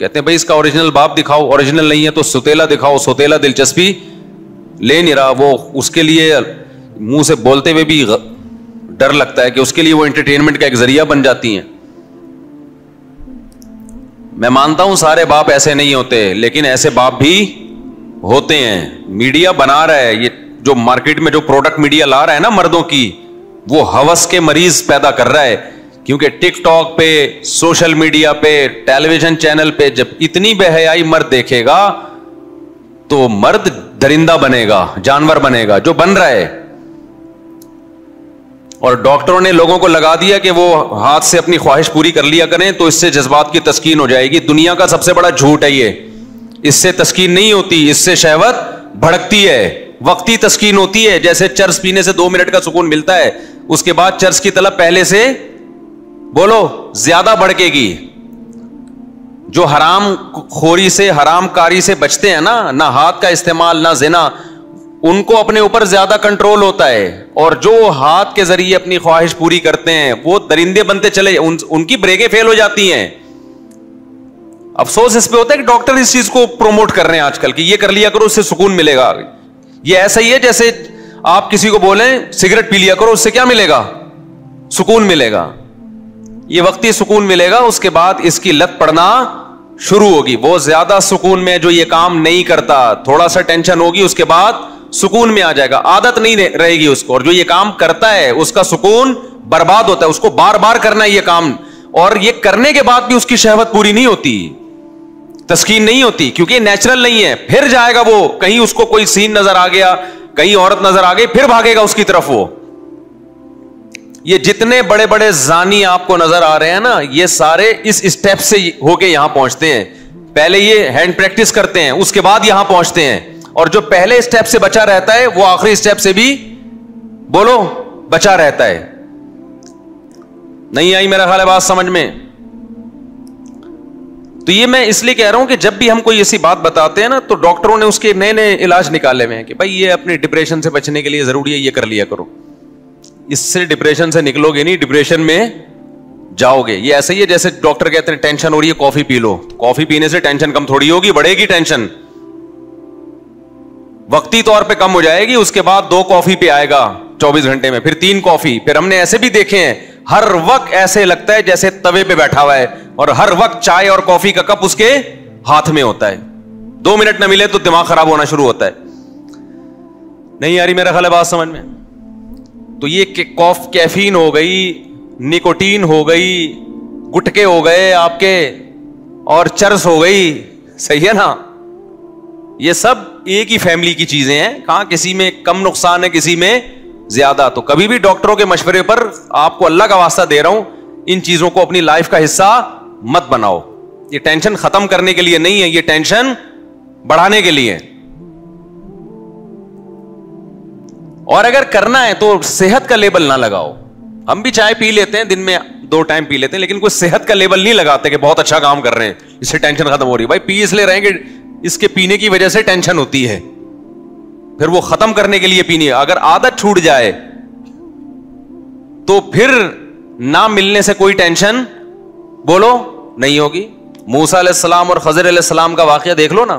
کہتے ہیں بھائی اس کا اوریجنل باپ دکھاؤ, اوریجنل نہیں ہے تو سوتیلا دکھاؤ. سوتیلا دلچسپی لے نہیں رہا, وہ اس کے لیے منہ سے بولتے ہوئے بھی ڈر لگتا ہے کہ اس کے لیے وہ انٹرٹینمنٹ کا ایک ذریعہ بن جاتی ہیں. میں مانتا ہوں سارے باپ ایسے نہیں ہوتے, لیکن ایسے باپ بھی ہوتے ہیں. میڈیا بنا رہا ہے, یہ جو مارکیٹ میں جو پروڈکٹ میڈیا لا رہا ہے نا مردوں کی, وہ ہوس کے مریض پیدا کر رہا ہے. کیونکہ ٹک ٹاک پہ, سوشل میڈیا پہ, ٹیلی ویژن چینل پہ جب اتنی بے حیائی مرد دیکھے گا تو مرد درندہ بنے گا, جانور بنے گا, جو بن رہا ہے. اور ڈاکٹروں نے لوگوں کو لگا دیا کہ وہ ہاتھ سے اپنی خواہش پوری کر لیا کریں تو اس سے جذبات کی تسکین ہو جائے گی. دنیا کا سب سے بڑا جھوٹ ہے یہ. اس سے تسکین نہیں ہوتی, اس سے شہوت بھڑکتی ہے, وقتی تسکین ہوتی ہے. جیسے چرس پینے سے 2 منٹ کا سکون ملتا ہے, اس کے بعد چرس کی طلب پہلے سے بولو زیادہ بڑھے گی. جو حرام خوری سے, حرام کاری سے بچتے ہیں نا, نہ ہاتھ کا استعمال نہ زنا, ان کو اپنے اوپر زیادہ کنٹرول ہوتا ہے. اور جو ہاتھ کے ذریعے اپنی خواہش پوری کرتے ہیں وہ درندے بنتے چلے, ان کی بریکیں فیل ہو جاتی ہیں. افسوس اس پہ ہوتا ہے کہ ڈاکٹر اس چیز کو پروموٹ کر رہے ہیں آج کل کہ یہ کر لیا کرو, اس سے سکون ملے گا. یہ ایسا ہی ہے جیسے آپ کسی کو بولیں سگریٹ پی لیا کرو, اس سے کیا ملے گا؟ سکون ملے گا. یہ وقتی سکون ملے گا, اس کے بعد اس کی لت پڑنا شروع ہوگی. وہ زیادہ سکون میں جو یہ کام نہیں کرتا, تھوڑا سا ٹینشن ہوگی, اس کے بعد سکون میں آ جائے گا, عادت نہیں رہے گی اس کو. اور جو یہ کام کرتا ہے اس کا سکون برباد ہوتا ہے, اس کو بار بار کرنا ہے یہ کام, اور یہ کرنے کے بعد بھی اس کی شہوت پوری نہیں ہوتی, تسکین نہیں ہوتی, کیونکہ یہ نیچرل نہیں ہے. پھر جائے گا وہ, کہیں اس کو کوئی سین نظر آ گیا, کہیں عورت نظر آ گئی, پھر بھاگے گا اس کی طرف. وہ یہ جتنے بڑے بڑے زانی آپ کو نظر آ رہے ہیں نا, یہ سارے اس اسٹیپ سے ہو کے یہاں پہنچتے ہیں. پہلے یہ ہینڈ پریکٹس کرتے ہیں, اس کے بعد یہاں پہنچتے ہیں. اور جو پہلے اسٹیپ سے بچا رہتا ہے وہ آخری اسٹیپ سے بھی بولو بچا رہتا ہے. نہیں آئی میرا خیال ہے بات سمجھ میں؟ تو یہ میں اس لیے کہہ رہا ہوں کہ جب بھی ہم کوئی ایسی بات بتاتے ہیں نا, تو ڈاکٹروں نے اس کے نئے نئے علاج نکالے ہوئے ہیں کہ بھائی یہ اپنی ڈپریشن سے بچنے کے لیے ضروری ہے, یہ کر لیا کرو. اس سے ڈپریشن سے نکلو گے نہیں, ڈپریشن میں جاؤ گے. یہ ایسا ہی ہے جیسے ڈاکٹر کہتے ہیں ٹینشن ہو رہی ہے کافی پی لو. کافی پینے سے ٹینشن کم تھوڑی ہوگی, بڑھے گی ٹینشن. وقتی طور پہ کم ہو جائے گی, اس کے بعد 2 کافی پہ آئے گا 24 گھنٹے میں, پھر 3 کافی. پھر ہم نے ایسے بھی دیکھے ہیں, ہر وقت ایسے لگتا ہے جیسے توے پہ بیٹھا ہوا ہے, اور ہر وقت چائے اور کافی کا کپ اس کے ہاتھ میں ہوتا ہے. 2 منٹ نہ ملے تو دماغ خراب ہونا شروع ہوتا ہے. نہیں آ رہی میرا خیال ہے بات سمجھ میں؟ تو یہ کیفین ہو گئی, نکوٹین ہو گئی, گٹکے ہو گئے آپ کے, اور چرس ہو گئی, صحیح ہے نا؟ یہ سب ایک ہی فیملی کی چیزیں ہیں. کہاں کسی میں کم نقصان ہے, کسی میں زیادہ. تو کبھی بھی ڈاکٹروں کے مشورے پر, آپ کو اللہ کا واسطہ دے رہا ہوں, ان چیزوں کو اپنی لائف کا حصہ مت بناؤ. یہ ٹینشن ختم کرنے کے لیے نہیں ہے, یہ ٹینشن بڑھانے کے لیے. اور اگر کرنا ہے تو صحت کا لیبل نہ لگاؤ. ہم بھی چائے پی لیتے ہیں, دن میں 2 ٹائم پی لیتے ہیں, لیکن کوئی صحت کا لیبل نہیں لگاتے کہ بہت اچھا کام کر رہے ہیں, اس سے ٹینشن ختم ہو رہی ہے. بھائی پی اس لیے رہیں گے, اس کے پینے کی وجہ سے ٹینشن ہوتی ہے, پھر وہ ختم کرنے کے لیے پینی ہے. اگر عادت چھوٹ جائے تو پھر نہ ملنے سے کوئی ٹینشن بولو نہیں ہوگی. موسیٰ علیہ السلام اور خضر علیہ السلام کا واقعہ دیکھ لو نا.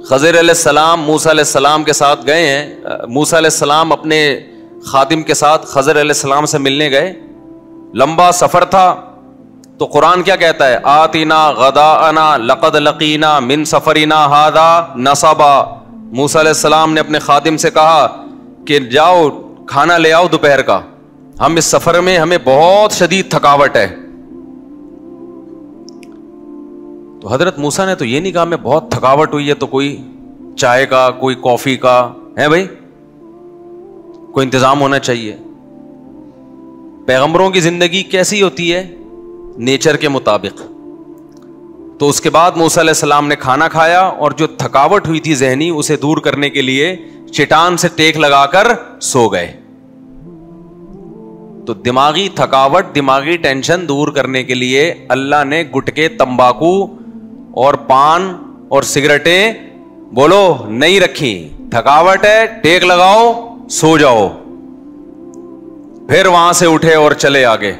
خضر علیہ السلام موسیٰ علیہ السلام کے ساتھ گئے ہیں. موسیٰ علیہ السلام اپنے خادم کے ساتھ خضر علیہ السلام سے ملنے گئے. لمبا سفر تھا, تو قرآن کیا کہتا ہے؟ آتنا غداءنا لقد لقینا من سفرنا ھذا نصبا. موسیٰ علیہ السلام نے اپنے خادم سے کہا کہ جاؤ کھانا لے آؤ دوپہر کا, ہم اس سفر میں ہمیں بہت شدید تھکاوٹ ہے. تو حضرت موسیٰ نے تو یہ نہیں کہا میں بہت تھکاوٹ ہوئی ہے تو کوئی چائے کا, کوئی کافی کا ہے بھائی, کوئی انتظام ہونا چاہیے. پیغمبروں کی زندگی کیسی ہوتی ہے؟ نیچر کے مطابق. تو اس کے بعد موسیٰ علیہ السلام نے کھانا کھایا, اور جو تھکاوٹ ہوئی تھی ذہنی, اسے دور کرنے کے لیے چٹان سے ٹیک لگا کر سو گئے. تو دماغی تھکاوٹ, دماغی ٹینشن دور کرنے کے لیے اللہ نے گٹکے, تمباکو اور پان اور سگریٹیں بولو نہیں رکھی. تھکاوٹ ہے, ٹیک لگاؤ, سو جاؤ, پھر وہاں سے اٹھے اور چلے آگے.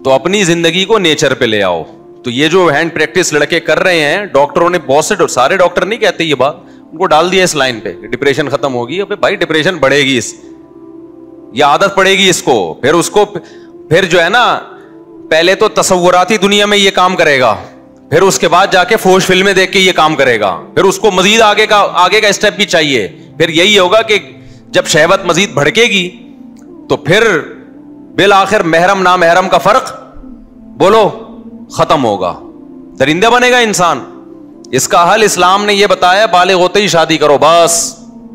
تو اپنی زندگی کو نیچر پہ لے آؤ. تو یہ جو ہینڈ پریکٹس لڑکے کر رہے ہیں, ڈاکٹروں نے بہت سے, سارے ڈاکٹر نہیں کہتے یہ بات, ان کو ڈال دیا اس لائن پہ, ڈپریشن ختم ہوگی. ابے بھائی ڈپریشن بڑھے گی, یہ عادت پڑے گی اس کو, پھر جو ہے نا, پہلے تو تصوراتی دنیا میں یہ کام کرے گا, پھر اس کے بعد جا کے فوش فلمیں دیکھ کے یہ کام کرے گا, پھر اس کو مزید آگے کا اسٹیپ بھی چاہیے. پھر یہی ہوگا کہ جب شہوت مزید بھڑکے گی تو پھر بالآخر محرم نامحرم کا فرق بولو ختم ہوگا, درندہ بنے گا انسان. اس کا حل اسلام نے یہ بتایا, بالغ ہوتے ہی شادی کرو بس,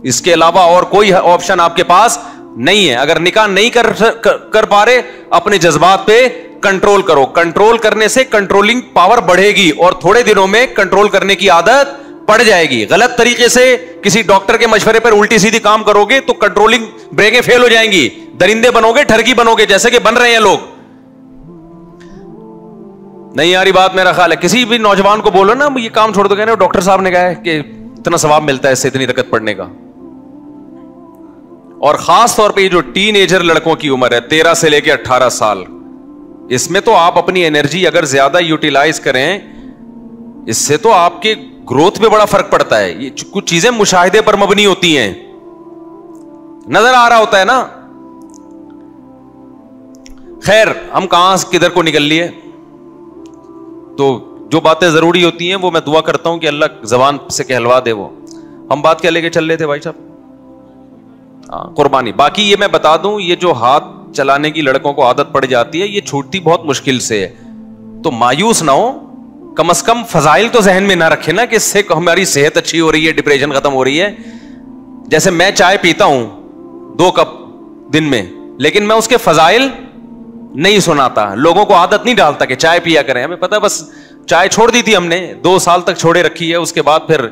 اس کے علاوہ اور کوئی آپشن آپ کے پاس نہیں ہے. اگر نکاح نہیں کر پا رہے, اپنے جذبات پہ کنٹرول کرو. کنٹرول کرنے سے کنٹرولنگ پاور بڑھے گی اور تھوڑے دنوں میں کنٹرول کرنے کی عادت پڑ جائے گی. غلط طریقے سے کسی ڈاکٹر کے مشورے پر الٹی سیدھی کام کرو گے تو کنٹرولنگ بریکیں فیل ہو جائیں گی, درندے بنو گے, ٹھرکی بنو گے, جیسے کہ بن رہے ہیں لوگ. نہیں آ رہی بات میرا خیال ہے. کسی بھی نوجوان کو بولو نا یہ کام چھوڑ دو, کہنے ڈاکٹر صاحب نے کہا ہے کہ اتنا ثواب ملتا ہے اس سے, اتنی رکعت پڑھنے کا. اور خاص طور پہ یہ جو ٹین ایجر لڑکوں کی عمر ہے 13 سے لے کے 18 سال, اس میں تو آپ اپنی انرجی اگر زیادہ یوٹیلائز کریں, اس سے تو آپ کے گروتھ پہ بڑا فرق پڑتا ہے. یہ کچھ چیزیں مشاہدے پر مبنی ہوتی ہیں, نظر آ رہا ہوتا ہے نا. خیر, ہم کہاں کدھر کو نکل لیے. تو جو باتیں ضروری ہوتی ہیں وہ میں دعا کرتا ہوں کہ اللہ زبان سے کہلوا دے. وہ ہم بات کیا لے کے چل رہے تھے بھائی صاحب؟ قربانی. باقی یہ میں بتا دوں, یہ جو ہاتھ چلانے کی لڑکوں کو عادت پڑ جاتی ہے, یہ چھوٹتی بہت مشکل سے ہے. تو مایوس نہ ہو, کم از کم فضائل تو ذہن میں نہ رکھے نا کہ اس سے ہماری صحت اچھی ہو رہی ہے, ڈپریشن ختم ہو رہی ہے. جیسے میں چائے پیتا ہوں 2 کپ دن میں, لیکن میں اس کے فضائل نہیں سناتا, لوگوں کو عادت نہیں ڈالتا کہ چائے پیا کریں. ہمیں پتا, بس چائے چھوڑ دی تھی ہم نے, 2 سال تک چھوڑے رکھی ہے. اس کے بعد پھر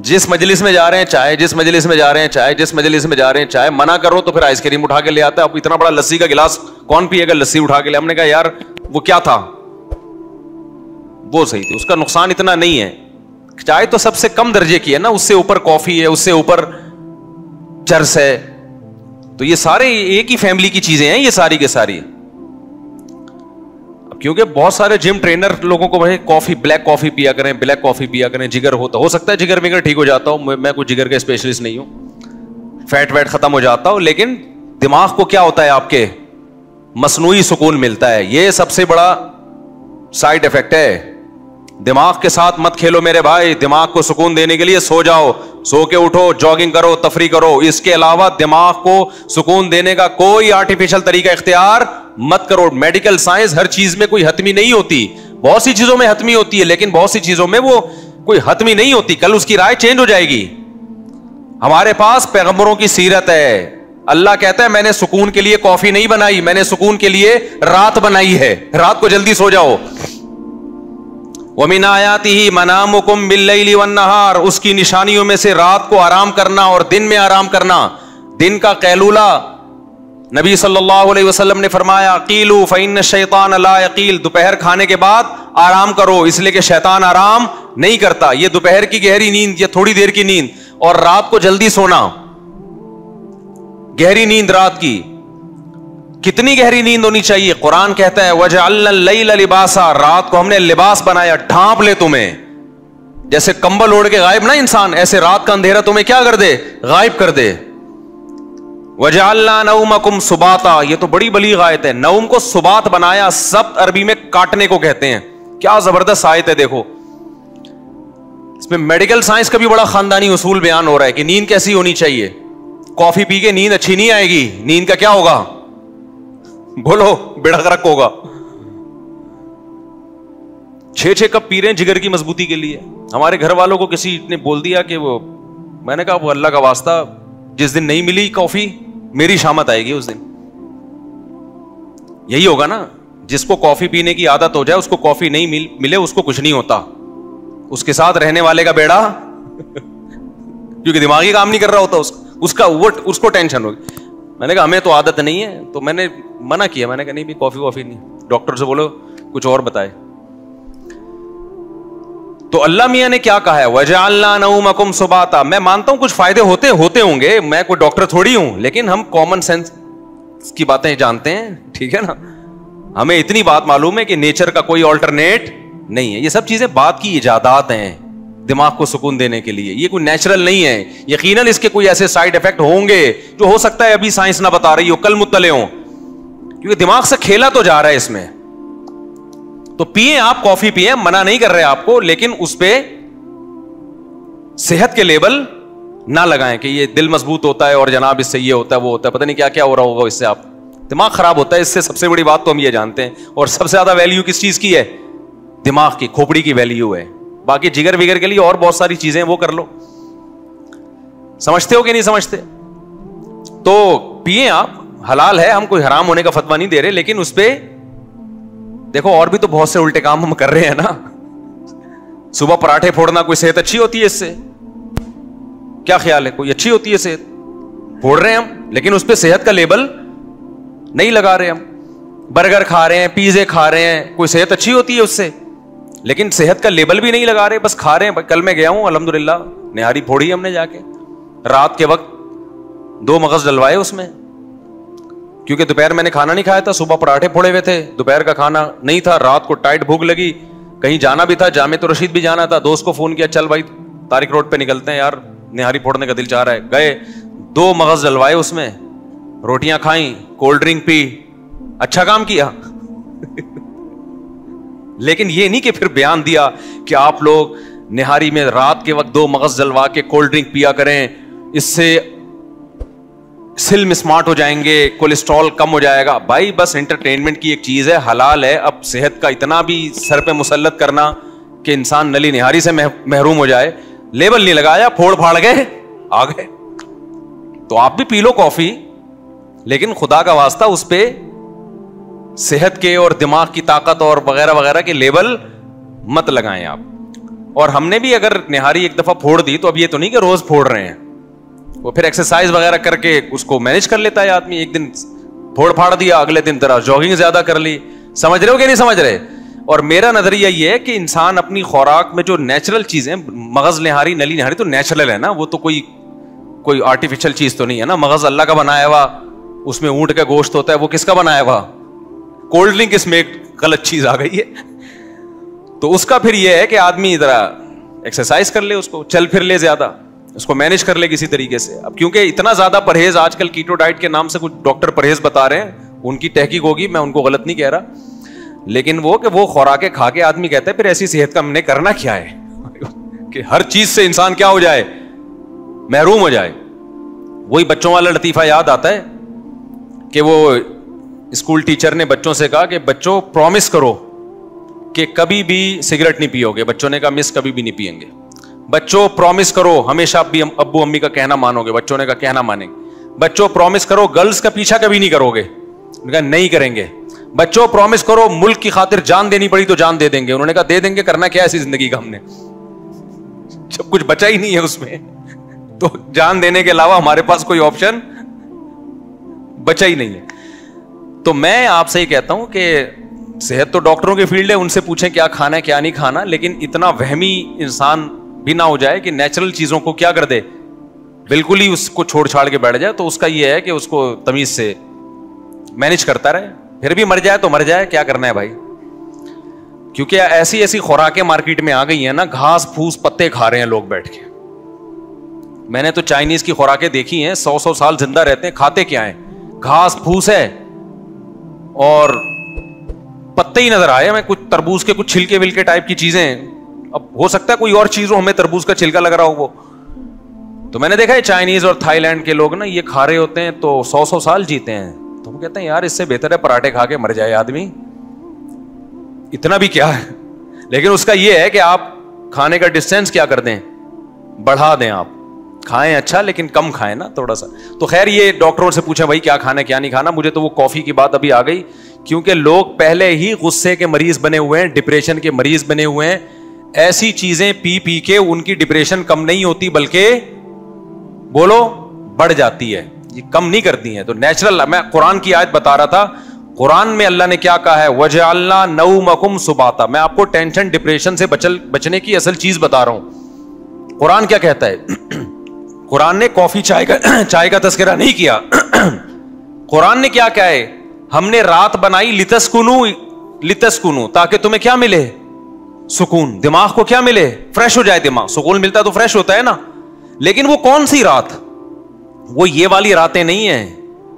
جس مجلس میں جا رہے ہیں چائے, جس مجلس میں جا رہے ہیں چائے, جس مجلس میں جا رہے ہیں چائے. منع کرو تو پھر آئس کریم اٹھا کے لے آتا ہے. اب اتنا بڑا لسی کا گلاس کون پیے گا, لسی اٹھا کے لے. ہم نے کہا یار وہ کیا تھا, وہ صحیح تھی, اس کا نقصان اتنا نہیں ہے. چائے تو سب سے کم درجے کی ہے نا, اس سے اوپر کافی ہے, اس سے اوپر چرس ہے. تو یہ سارے ایک ہی فیملی کی چیزیں ہیں یہ ساری کے ساری. کیونکہ بہت سارے جم ٹرینر لوگوں کو بھائی کافی, بلیک کافی پیا کریں, بلیک کافی پیا کریں, جگر ہوتا, ہو سکتا ہے جگر وگر ٹھیک ہو جاتا ہوں, میں کوئی جگر کا اسپیشلسٹ نہیں ہوں, فیٹ ویٹ ختم ہو جاتا ہوں, لیکن دماغ کو کیا ہوتا ہے آپ کے, مصنوعی سکون ملتا ہے. یہ سب سے بڑا سائڈ افیکٹ ہے. دماغ کے ساتھ مت کھیلو میرے بھائی, دماغ کو سکون دینے کے لیے سو جاؤ, سو کے اٹھو, جاگنگ کرو, تفریح کرو. اس کے علاوہ دماغ کو سکون دینے کا کوئی آرٹیفیشل طریقہ اختیار مت کرو. میڈیکل سائنس ہر چیز میں کوئی حتمی نہیں ہوتی, بہت سی چیزوں میں حتمی ہوتی ہے, لیکن بہت سی چیزوں میں وہ کوئی حتمی نہیں ہوتی. کل اس کی رائے چینج ہو جائے گی. ہمارے پاس پیغمبروں کی سیرت ہے. اللہ کہتا ہے میں نے سکون کے لیے کافی نہیں بنائی, میں نے سکون کے لیے رات بنائی ہے. رات کو جلدی سو جاؤ. وَمِنْ آيَاتِهِ مَنَامُكُمْ بِاللَّيْلِ وَالنَّهَارِ, اس کی نشانیوں میں سے رات کو آرام کرنا اور دن میں آرام کرنا. دن کا قیلولہ نبی صلی اللہ علیہ وسلم نے فرمایا قیلوا فإن الشیطان لا یقیل, دوپہر کھانے کے بعد آرام کرو, اس لیے کہ شیطان آرام نہیں کرتا. یہ دوپہر کی گہری نیند یا تھوڑی دیر کی نیند, اور رات کو جلدی سونا, گہری نیند رات کی. کتنی گہری نیند ہونی چاہیے؟ قرآن کہتا ہے وَجَعَلْنَا اللَّيْلَ لِبَاسًا, رات کو ہم نے لباس بنایا, ڈھانپ لے تمہیں. جیسے کمبل اوڑھ کے غائب نا انسان, ایسے رات کا اندھیرا تمہیں کیا کر دے, غائب کر دے. وَجَعَلْنَا نَوْمَكُمْ سُبَاتًا, یہ تو بڑی بلیغ آیت ہے. نوم کو سبات بنایا, سبت عربی میں کاٹنے کو کہتے ہیں. کیا زبردست آیت ہے, دیکھو اس میں میڈیکل سائنس کا بھی بڑا خاندانی اصول بیان ہو رہا ہے کہ نیند کیسی ہونی چاہیے. کافی پی کے نیند اچھی نہیں آئے گی, نیند کا کیا ہوگا, بولو بیڑا غرق ہوگا. 6 کپ پی رہے ہیں جگر کی مضبوطی کے لیے. ہمارے گھر والوں کو کسی نے بول دیا کہ وہ, میں نے کہا وہ اللہ کا واسطہ, جس دن نہیں ملی کافی میری شامت آئے گی اس دن. یہی ہوگا نا, جس کو کافی پینے کی عادت ہو جائے, اس کو کافی نہیں ملے, اس کو کچھ نہیں ہوتا. اس کے ساتھ رہنے والے کا بیڑا کیونکہ دماغی کام نہیں کر رہا ہوتا اس کو ٹینشن ہوگی. میں نے کہا ہمیں تو عادت نہیں ہے, تو میں نے منع کیا. میں نے کہا نہیں بھی کافی نہیں, ڈاکٹر سے بولو کچھ اور بتائے. تو اللہ میاں نے کیا کہا ہے وَجَعَلْنَا نَوْمَكُمْ سُبَاتًا. میں مانتا ہوں کچھ فائدے ہوتے ہوں گے, میں کوئی ڈاکٹر تھوڑی ہوں, لیکن ہم کامن سینس کی باتیں جانتے ہیں, ٹھیک ہے نا. ہمیں اتنی بات معلوم ہے کہ نیچر کا کوئی آلٹرنیٹ نہیں ہے. یہ سب چیزیں بات کی ایجادات ہیں دماغ کو سکون دینے کے لیے, یہ کوئی نیچرل نہیں ہے. یقیناً اس کے کوئی ایسے سائڈ افیکٹ ہوں گے جو ہو سکتا ہے ابھی سائنس نہ بتا رہی ہو, کل مطلع ہوں, کیونکہ دماغ سے کھیلا تو جا رہا ہے اس میں. تو پیئیں آپ, کافی پیئیں, منع نہیں کر رہے آپ کو, لیکن اس پہ صحت کے لیبل نہ لگائیں کہ یہ دل مضبوط ہوتا ہے اور جناب اس سے یہ ہوتا ہے وہ ہوتا ہے, پتہ نہیں کیا کیا ہو رہا ہوگا اس سے, آپ دماغ خراب ہوتا ہے اس سے. سب سے بڑی بات تو ہم یہ جانتے ہیں, اور سب سے زیادہ ویلیو کس چیز کی ہے؟ دماغ کی, کھوپڑی کی ویلیو ہے. باقی جگر وگر کے لیے اور بہت ساری چیزیں وہ کر لو. سمجھتے ہو کہ نہیں سمجھتے؟ تو پیئیں آپ, حلال ہے, ہم کوئی حرام ہونے کا فتویٰ نہیں دے رہے, لیکن اس پہ دیکھو اور بھی تو بہت سے الٹے کام ہم کر رہے ہیں نا. صبح پراٹھے پھوڑنا, کوئی صحت اچھی ہوتی ہے اس سے؟ کیا خیال ہے, کوئی اچھی ہوتی ہے صحت؟ پھوڑ رہے ہیں ہم, لیکن اس پہ صحت کا لیبل نہیں لگا رہے. ہم برگر کھا رہے ہیں, پیزے کھا رہے ہیں, کوئی صحت اچھی ہوتی ہے اس سے؟ لیکن صحت کا لیبل بھی نہیں لگا رہے, بس کھا رہے ہیں. کل میں گیا ہوں الحمدللہ, نہاری پھوڑی ہم نے جا کے, رات کے وقت 2 مغز ڈلوائے اس میں, کیونکہ دوپہر میں نے کھانا نہیں کھایا تھا, صبح پراٹھے پھوڑے ہوئے تھے, دوپہر کا کھانا نہیں تھا, رات کو ٹائٹ بھوک لگی, کہیں جانا بھی تھا, جامع رشید بھی جانا تھا. دوست کو فون کیا, چل بھائی طارق روڈ پہ نکلتے ہیں یار, نہاری پھوڑنے کا دل چاہ رہا ہے. گئے, 2 مغز ڈلوائے اس میں, روٹیاں کھائیں, کولڈ ڈرنک پی, اچھا کام کیا. لیکن یہ نہیں کہ پھر بیان دیا کہ آپ لوگ نہاری میں رات کے وقت 2 مغز ڈلوا کے کولڈ ڈرنک پیا کریں, اس سے سلم اسمارٹ ہو جائیں گے, کولیسٹرول کم ہو جائے گا. بھائی بس انٹرٹینمنٹ کی ایک چیز ہے, حلال ہے. اب صحت کا اتنا بھی سر پہ مسلط کرنا کہ انسان نلی نہاری سے محروم ہو جائے, لیبل نہیں لگایا, پھوڑ پھاڑ گئے آ گئے. تو آپ بھی پی لو کافی, لیکن خدا کا واسطہ اس پہ صحت کے اور دماغ کی طاقت اور وغیرہ وغیرہ کے لیبل مت لگائیں آپ. اور ہم نے بھی اگر نہاری ایک دفعہ پھوڑ دی تو اب یہ تو نہیں کہ روز پھوڑ رہے ہیں, وہ پھر ایکسرسائز وغیرہ کر کے اس کو مینج کر لیتا ہے آدمی. ایک دن پھوڑ پھاڑ دیا, اگلے دن طرح جاگنگ زیادہ کر لی. سمجھ رہے ہو کہ نہیں سمجھ رہے؟ اور میرا نظریہ یہ ہے کہ انسان اپنی خوراک میں جو نیچرل چیزیں, مغز نہاری, نلی نہاری تو نیچرل ہے نا, وہ تو کوئی آرٹیفیشل چیز تو نہیں ہے نا. مغز اللہ کا بنایا ہوا, اس میں اونٹ کا گوشت ہوتا ہے, وہ کس کا بنایا ہوا؟ کولڈ ڈرنک اس میں ایک غلط چیز آ گئی ہے. تو اس کا پھر یہ ہے کہ آدمی ذرا ایکسرسائز کر لے, اس کو چل پھر لے, زیادہ اس کو مینج کر لے کسی طریقے سے. اب کیونکہ اتنا زیادہ پرہیز آج کل کیٹو ڈائٹ کے نام سے کچھ ڈاکٹر پرہیز بتا رہے ہیں, ان کی تحقیق ہوگی, میں ان کو غلط نہیں کہہ رہا, لیکن وہ خوراکیں کھا کے آدمی کہتا ہے پھر ایسی صحت کا ہم نے کرنا کیا ہے کہ ہر چیز سے انسان کیا ہو جائے, محروم ہو جائے. وہی بچوں والا لطیفہ یاد آتا ہے کہ وہ اسکول ٹیچر نے بچوں سے کہا کہ بچوں پرومس کرو کہ کبھی بھی سگریٹ نہیں پیو گے. بچوں نے کہا مس کبھی بھی نہیں پیئیں گے. بچوں پرومس کرو ہمیشہ ابو امی کا کہنا مانو گے. بچوں نے کہا کہنا مانیں گے. بچوں پرومس کرو گرلز کا پیچھا کبھی نہیں کرو گے. انہوں نے کہا نہیں کریں گے. بچوں پرومس کرو ملک کی خاطر جان دینی پڑی تو جان دے دیں گے. انہوں نے کہا دے دیں گے, کرنا کیا ایسی زندگی کا ہم نے, جب کچھ بچا ہی نہیں ہے اس میں, تو جان دینے کے علاوہ ہمارے پاس کوئی آپشن بچا ہی نہیں ہے. تو میں آپ سے یہ کہتا ہوں کہ صحت تو ڈاکٹروں کی فیلڈ ہے, ان سے پوچھیں کیا کھانا ہے کیا نہیں کھانا, لیکن اتنا وہمی انسان بھی نہ ہو جائے کہ نیچرل چیزوں کو کیا کر دے, بالکل ہی اس کو چھوڑ چھاڑ کے بیٹھ جائے. تو اس کا یہ ہے کہ اس کو تمیز سے مینج کرتا رہے, پھر بھی مر جائے تو مر جائے, کیا کرنا ہے بھائی. کیونکہ ایسی خوراکیں مارکیٹ میں آ گئی ہیں نا, گھاس پھوس پتے کھا رہے ہیں لوگ بیٹھ کے. میں نے تو چائنیز کی خوراکیں دیکھی ہیں, 100 سال زندہ رہتے ہیں, کھاتے کیا ہیں, گھاس پھوس ہے اور پتے ہی نظر آئے ہمیں, کچھ تربوز کے کچھ چھلکے ولکے ٹائپ کی چیزیں. اب ہو سکتا ہے کوئی اور چیز ہو, ہمیں تربوز کا چھلکا لگ رہا ہو وہ. تو میں نے دیکھا ہے چائنیز اور تھائی لینڈ کے لوگ نا یہ کھا رہے ہوتے ہیں تو 100 سال جیتے ہیں. تو وہ کہتے ہیں یار اس سے بہتر ہے پراٹھے کھا کے مر جائے آدمی, اتنا بھی کیا ہے. لیکن اس کا یہ ہے کہ آپ کھانے کا ڈسٹینس کیا کر دیں, بڑھا دیں. آپ کھائیں اچھا لیکن کم کھائیں نا تھوڑا سا. تو خیر یہ ڈاکٹروں سے پوچھیں بھائی کیا کھانا ہے کیا نہیں کھانا. مجھے تو وہ کافی کی بات ابھی آ گئی, کیونکہ لوگ پہلے ہی غصے کے مریض بنے ہوئے ہیں, ڈپریشن کے مریض بنے ہوئے ہیں. ایسی چیزیں پی پی کے ان کی ڈپریشن کم نہیں ہوتی بلکہ بولو بڑھ جاتی ہے, یہ کم نہیں کرتی ہیں. تو نیچرل, میں قرآن کی آیت بتا رہا تھا, قرآن میں اللہ نے کیا کہا ہے, وَجَعَلْنَا نَوْمَكُمْ سُبَاتًا. میں آپ کو ٹینشن ڈپریشن سے بچنے کی اصل چیز بتا رہا ہوں. قرآن کیا کہتا ہے, قرآن نے کافی چائے کا تذکرہ نہیں کیا. قرآن نے کیا ہے, ہم نے رات بنائی لتسکنو تاکہ تمہیں کیا ملے؟ سکون. دماغ کو کیا ملے؟ فریش ہو جائے دماغ. سکون ملتا تو فریش ہوتا ہے نا. لیکن وہ کون سی رات؟ وہ یہ والی راتیں نہیں ہیں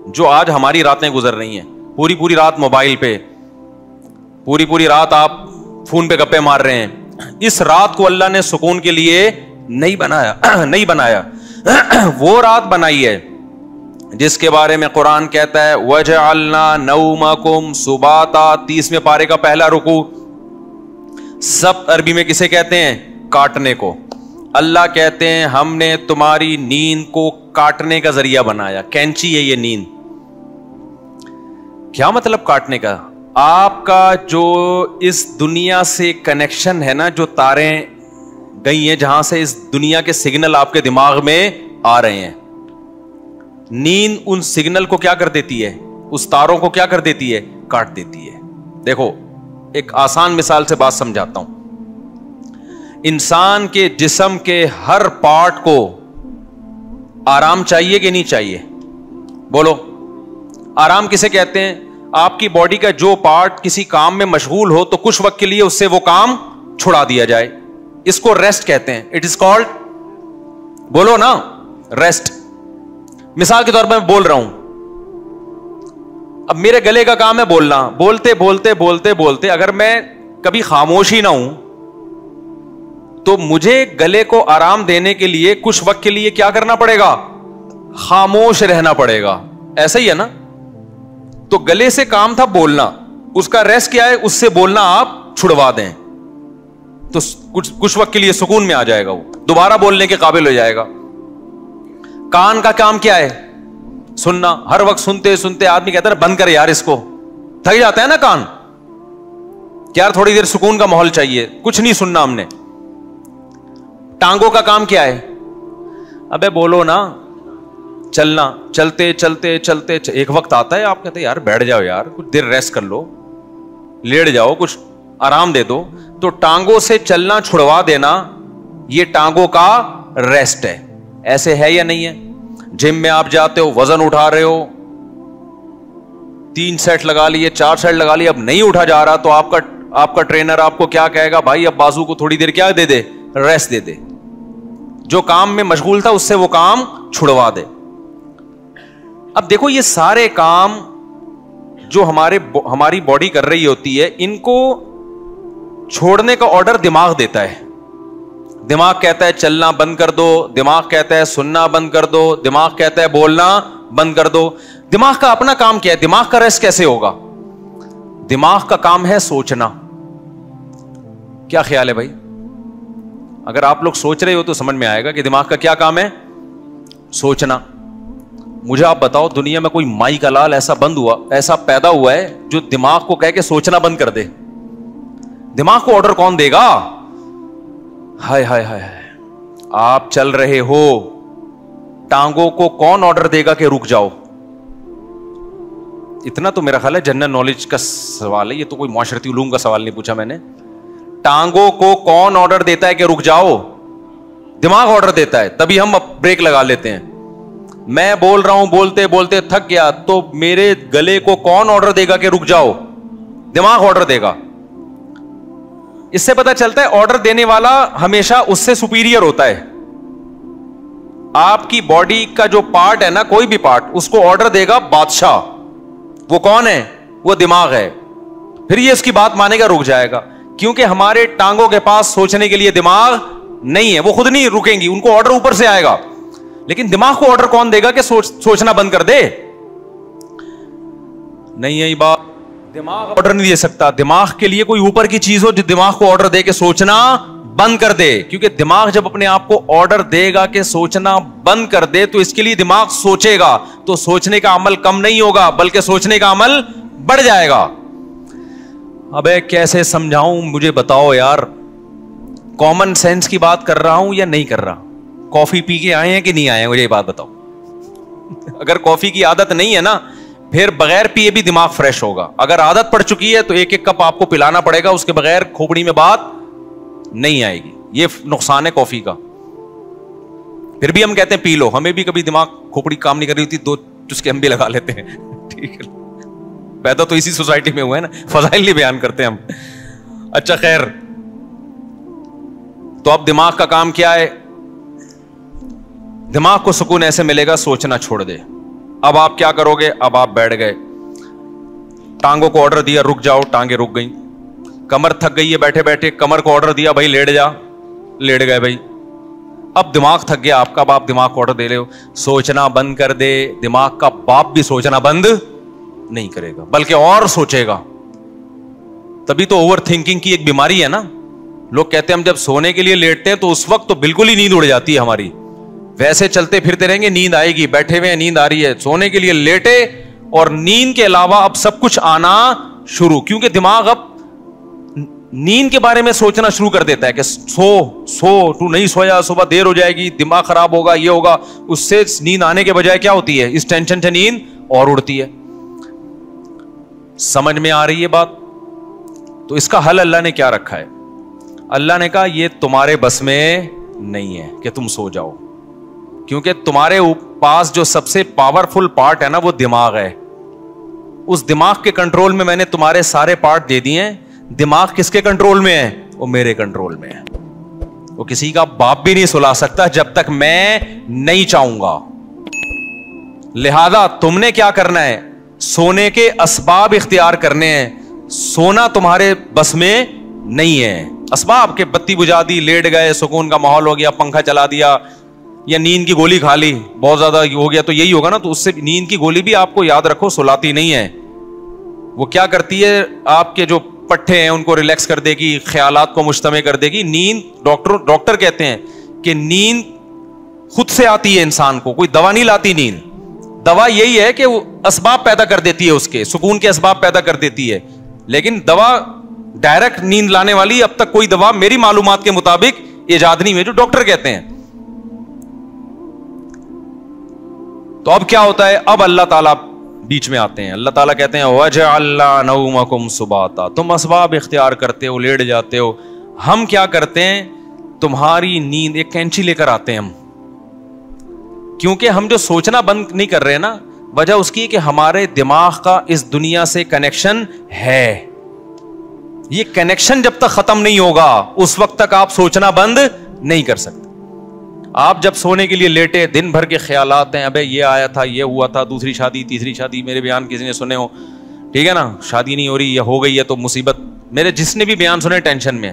جو آج ہماری راتیں گزر رہی ہیں. پوری پوری رات موبائل پہ, پوری پوری رات آپ فون پہ گپے مار رہے ہیں. اس رات کو اللہ نے سکون کے لیے نہیں بنایا. وہ رات بنائی ہے جس کے بارے میں قرآن کہتا ہے وَجَعَلْنَا نَوْمَكُمْ سُبَاتًا. 30ویں پارے کا پہلا رکوع. سب عربی میں کسے کہتے ہیں؟ کاٹنے کو. اللہ کہتے ہیں ہم نے تمہاری نیند کو کاٹنے کا ذریعہ بنایا. کینچی ہے یہ نیند. کیا مطلب کاٹنے کا؟ آپ کا جو اس دنیا سے کنیکشن ہے نا, جو تاریں گئی ہیں جہاں سے اس دنیا کے سگنل آپ کے دماغ میں آ رہے ہیں, نیند ان سگنل کو کیا کر دیتی ہے؟ اس تاروں کو کیا کر دیتی ہے؟ کاٹ دیتی ہے. دیکھو ایک آسان مثال سے بات سمجھاتا ہوں. انسان کے جسم کے ہر پارٹ کو آرام چاہیے کہ نہیں چاہیے؟ بولو. آرام کسے کہتے ہیں؟ آپ کی باڈی کا جو پارٹ کسی کام میں مشغول ہو تو کچھ وقت کے لیے اس سے وہ کام چھڑا دیا جائے, اس کو ریسٹ کہتے ہیں. اٹ از کالڈ, بولو نا, ریسٹ. مثال کے طور پر میں بول رہا ہوں, اب میرے گلے کا کام ہے بولنا. بولتے بولتے بولتے بولتے اگر میں کبھی خاموش ہی نہ ہوں تو مجھے گلے کو آرام دینے کے لیے کچھ وقت کے لیے کیا کرنا پڑے گا؟ خاموش رہنا پڑے گا. ایسا ہی ہے نا. تو گلے سے کام تھا بولنا, اس کا ریسٹ کیا ہے؟ اس سے بولنا آپ چھڑوا دیں تو کچھ وقت کے لیے سکون میں آ جائے گا, وہ دوبارہ بولنے کے قابل ہو جائے گا. کان کا کام کیا ہے؟ سننا. ہر وقت سنتے سنتے آدمی کہتا ہے بند کر یار اس کو, تھک جاتا ہے نا کان, یار تھوڑی دیر سکون کا ماحول چاہیے, کچھ نہیں سننا ہم نے. ٹانگوں کا کام کیا ہے؟ ابے بولو نا, چلنا. چلتے چلتے چلتے ایک وقت آتا ہے آپ کہتے ہیں یار بیٹھ جاؤ یار, کچھ دیر ریسٹ کر لو, لیٹ جاؤ, کچھ آرام دے دو. تو ٹانگوں سے چلنا چھڑوا دینا یہ ٹانگوں کا ریسٹ ہے. ایسے ہے یا نہیں ہے؟ جم میں آپ جاتے ہو, وزن اٹھا رہے ہو, 3 سیٹ لگا لیے, 4 سیٹ لگا لیے, اب نہیں اٹھا جا رہا تو آپ کا ٹرینر آپ کو کیا کہے گا؟ بھائی اب بازو کو تھوڑی دیر کیا دے دے؟ ریسٹ دے دے. جو کام میں مشغول تھا اس سے وہ کام چھڑوا دے. اب دیکھو یہ سارے کام جو ہماری باڈی کر رہی ہوتی ہے, ان کو چھوڑنے کا آرڈر دماغ دیتا ہے. دماغ کہتا ہے چلنا بند کر دو, دماغ کہتا ہے سننا بند کر دو, دماغ کہتا ہے بولنا بند کر دو. دماغ کا اپنا کام کیا ہے؟ دماغ کا ریسٹ کیسے ہوگا؟ دماغ کا کام ہے سوچنا. کیا خیال ہے بھائی؟ اگر آپ لوگ سوچ رہے ہو تو سمجھ میں آئے گا کہ دماغ کا کیا کام ہے؟ سوچنا. مجھے آپ بتاؤ دنیا میں کوئی مائی کا لال ایسا پیدا ہوا ہے جو دماغ کو کہہ کے سوچنا بند کر دے؟ دماغ کو آرڈر کون دے گا؟ ہائے ہائے ہائے, آپ چل رہے ہو, ٹانگوں کو کون آرڈر دے گا کہ رک جاؤ؟ اتنا تو میرا خیال ہے جنرل نالج کا سوال ہے, یہ تو کوئی معاشرتی علوم کا سوال نہیں پوچھا میں نے. ٹانگوں کو کون آرڈر دیتا ہے کہ رک جاؤ؟ دماغ آرڈر دیتا ہے, تبھی ہم بریک لگا لیتے ہیں. میں بول رہا ہوں, بولتے بولتے تھک گیا تو میرے گلے کو کون آرڈر دے گا کہ رک جاؤ؟ دماغ آرڈر دے گا. اس سے پتا چلتا ہے آرڈر دینے والا ہمیشہ اس سے سپیریئر ہوتا ہے. آپ کی باڈی کا جو پارٹ ہے نا, کوئی بھی پارٹ, اس کو آرڈر دے گا بادشاہ. وہ کون ہے؟ وہ دماغ ہے. پھر یہ اس کی بات مانے گا, رک جائے گا. کیونکہ ہمارے ٹانگوں کے پاس سوچنے کے لیے دماغ نہیں ہے, وہ خود نہیں رکیں گی, ان کو آرڈر اوپر سے آئے گا. لیکن دماغ کو آرڈر کون دے گا کہ سوچنا بند کر دے؟ نہیں ہے بات. دماغ آرڈر نہیں دے سکتا. دماغ کے لیے کوئی اوپر کی چیز ہو جو دماغ کو آرڈر دے کہ سوچنا بند کر دے. کیونکہ دماغ جب اپنے آپ کو آرڈر دے گا کہ سوچنا بند کر دے تو اس کے لیے دماغ سوچے گا, تو سوچنے کا عمل کم نہیں ہوگا بلکہ سوچنے کا عمل بڑھ جائے گا. ابے کیسے سمجھاؤں مجھے بتاؤ یار. کامن سینس کی بات کر رہا ہوں یا نہیں کر رہا؟ کافی پی کے آئے ہیں کہ نہیں آئے ہیں مجھے یہ بات بتاؤ. اگر کافی کی عادت نہیں ہے نا, پھر بغیر پیے بھی دماغ فریش ہوگا. اگر عادت پڑ چکی ہے تو ایک ایک کپ آپ کو پلانا پڑے گا, اس کے بغیر کھوپڑی میں بات نہیں آئے گی. یہ نقصان ہے کافی کا. پھر بھی ہم کہتے ہیں پی لو, ہمیں بھی کبھی دماغ کھوپڑی کام نہیں کر رہی ہوتی, 2 چسکے ہم بھی لگا لیتے ہیں. ٹھیک ہے, پیدا تو اسی سوسائٹی میں ہوئے نا, فضائل نہیں بیان کرتے ہم. اچھا خیر, تو اب دماغ کا کام کیا ہے؟ دماغ کو سکون ایسے ملے گا, سوچنا چھوڑ دے. اب آپ کیا کرو گے؟ اب آپ بیٹھ گئے, ٹانگوں کو آرڈر دیا رک جاؤ, ٹانگیں رک گئیں. کمر تھک گئی ہے بیٹھے بیٹھے, کمر کو آرڈر دیا بھائی لیٹ جا, لیٹ گئے بھائی. اب دماغ تھک گیا آپ کا, اب آپ دماغ کو آرڈر دے رہے ہو سوچنا بند کر دے. دماغ کا باپ بھی سوچنا بند نہیں کرے گا, بلکہ اور سوچے گا. تبھی تو اوور تھنکنگ کی ایک بیماری ہے نا. لوگ کہتے ہیں ہم جب سونے کے لیے لیٹتے ہیں تو اس وقت تو بالکل ہی نیند اڑ جاتی ہے ہماری. ویسے چلتے پھرتے رہیں گے نیند آئے گی, بیٹھے ہوئے نیند آ رہی ہے, سونے کے لیے لیٹے اور نیند کے علاوہ اب سب کچھ آنا شروع, کیونکہ دماغ اب نیند کے بارے میں سوچنا شروع کر دیتا ہے کہ سو تو نہیں سویا, صبح دیر ہو جائے گی, دماغ خراب ہوگا, یہ ہوگا. اس سے نیند آنے کے بجائے کیا ہوتی ہے؟ اس ٹینشن سے نیند اور اڑتی ہے. سمجھ میں آ رہی ہے بات؟ تو اس کا حل اللہ نے کیا رکھا ہے؟ اللہ نے کہا یہ تمہارے بس میں نہیں ہے کہ تم سو جاؤ, کیونکہ تمہارے پاس جو سب سے پاورفل پارٹ ہے نا وہ دماغ ہے. اس دماغ کے کنٹرول میں میں نے تمہارے سارے پارٹ دے دیے ہیں. دماغ کس کے کنٹرول میں ہے؟ وہ میرے کنٹرول میں ہے. وہ کسی کا باپ بھی نہیں سلا سکتا جب تک میں نہیں چاہوں گا. لہذا تم نے کیا کرنا ہے؟ سونے کے اسباب اختیار کرنے ہیں. سونا تمہارے بس میں نہیں ہے. اسباب کے بتی بجھا دی, لیٹ گئے, سکون کا ماحول ہو گیا, پنکھا چلا دیا, یا نیند کی گولی کھا لی, بہت زیادہ ہو گیا تو یہی ہوگا نا. تو اس سے نیند کی گولی بھی آپ کو یاد رکھو سلاتی نہیں ہے. وہ کیا کرتی ہے؟ آپ کے جو پٹھے ہیں ان کو ریلیکس کر دے گی, خیالات کو مجتمع کر دے گی. نیند ڈاکٹر کہتے ہیں کہ نیند خود سے آتی ہے انسان کو, کوئی دوا نہیں لاتی نیند. دوا یہی ہے کہ وہ اسباب پیدا کر دیتی ہے, اس کے سکون کے اسباب پیدا کر دیتی ہے. لیکن دوا ڈائریکٹ نیند لانے والی اب تک کوئی دوا میری معلومات کے مطابق ایجاد نہیں ہوئی, جو ڈاکٹر کہتے ہیں. تو اب کیا ہوتا ہے؟ اب اللہ تعالیٰ بیچ میں آتے ہیں. اللہ تعالیٰ کہتے ہیں وَجَعَلْنَا نَوْمَكُمْ سُبَاتًا, تم اسباب اختیار کرتے ہو, لیٹ جاتے ہو. ہم کیا کرتے ہیں؟ تمہاری نیند ایک کینچی لے کر آتے ہیں ہم, کیونکہ ہم جو سوچنا بند نہیں کر رہے نا, وجہ اس کی کہ ہمارے دماغ کا اس دنیا سے کنیکشن ہے. یہ کنیکشن جب تک ختم نہیں ہوگا اس وقت تک آپ سوچنا بند نہیں کر سکتے. آپ جب سونے کے لیے لیٹے, دن بھر کے خیالات ہیں, ابے یہ آیا تھا, یہ ہوا تھا, دوسری شادی, تیسری شادی, میرے بیان کسی نے سنے ہو, ٹھیک ہے نا, شادی نہیں ہو رہی یا ہو گئی ہے تو مصیبت. میرے جس نے بھی بیان سنے ٹینشن میں,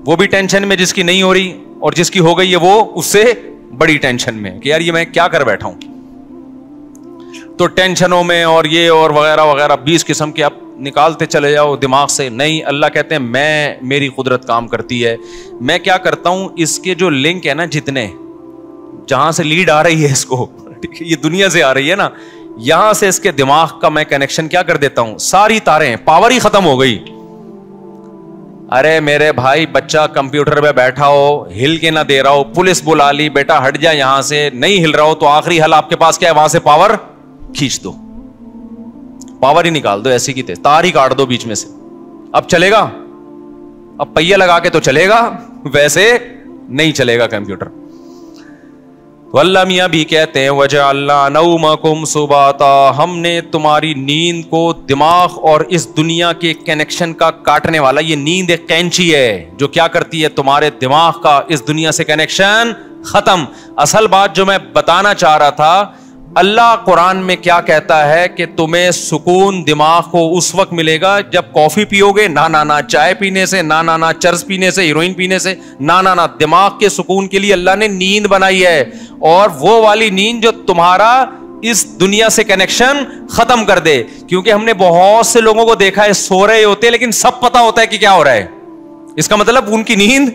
وہ بھی ٹینشن میں جس کی نہیں ہو رہی, اور جس کی ہو گئی ہے وہ اس سے بڑی ٹینشن میں کہ یار یہ میں کیا کر بیٹھا ہوں. تو ٹینشنوں میں اور یہ اور وغیرہ وغیرہ 20 قسم کے آپ نکالتے چلے جاؤ دماغ سے. نہیں, اللہ کہتے ہیں میری قدرت کام کرتی ہے. میں کیا کرتا ہوں, اس کے جو لنک ہے نا, جتنے جہاں سے لیڈ آ رہی ہے اس کو, یہ دنیا سے آ رہی ہے نا, یہاں سے اس کے دماغ کا میں کنیکشن کیا کر دیتا ہوں, ساری تاریں, پاور ہی ختم ہو گئی. ارے میرے بھائی, بچہ کمپیوٹر پہ بیٹھا ہو, ہل کے نہ دے رہا ہو, پولیس بلا لی, بیٹا ہٹ جا یہاں سے, نہیں ہل رہا ہو, تو آخری حل آپ کے پاس کیا ہے؟ وہاں سے پاور کھینچ دو, پاور ہی نکال دو, ایسی کی تیز تار ہی کاٹ دو بیچ میں سے. اب چلے گا؟ اب پہیہ لگا کے تو چلے گا, ویسے نہیں چلے گا کمپیوٹر. اللہ میاں بھی کہتے ہیں وَجَعَلْنَا نَوْمَكُمْ سُبَاتًا, ہم نے تمہاری نیند کو دماغ اور اس دنیا کے کنیکشن کا کاٹنے والا, یہ نیند ایک کینچی ہے جو کیا کرتی ہے؟ تمہارے دماغ کا اس دنیا سے کنیکشن ختم. اصل بات جو میں بتانا چاہ رہا تھا, اللہ قرآن میں کیا کہتا ہے کہ تمہیں سکون دماغ کو اس وقت ملے گا جب کافی پیو گے, نہ چائے پینے سے, نہ چرس پینے سے, ہیروئن پینے سے, نہ دماغ کے سکون کے لیے اللہ نے نیند بنائی ہے. اور وہ والی نیند جو تمہارا اس دنیا سے کنیکشن ختم کر دے. کیونکہ ہم نے بہت سے لوگوں کو دیکھا ہے سو رہے ہوتے لیکن سب پتا ہوتا ہے کہ کیا ہو رہا ہے. اس کا مطلب ان کی نیند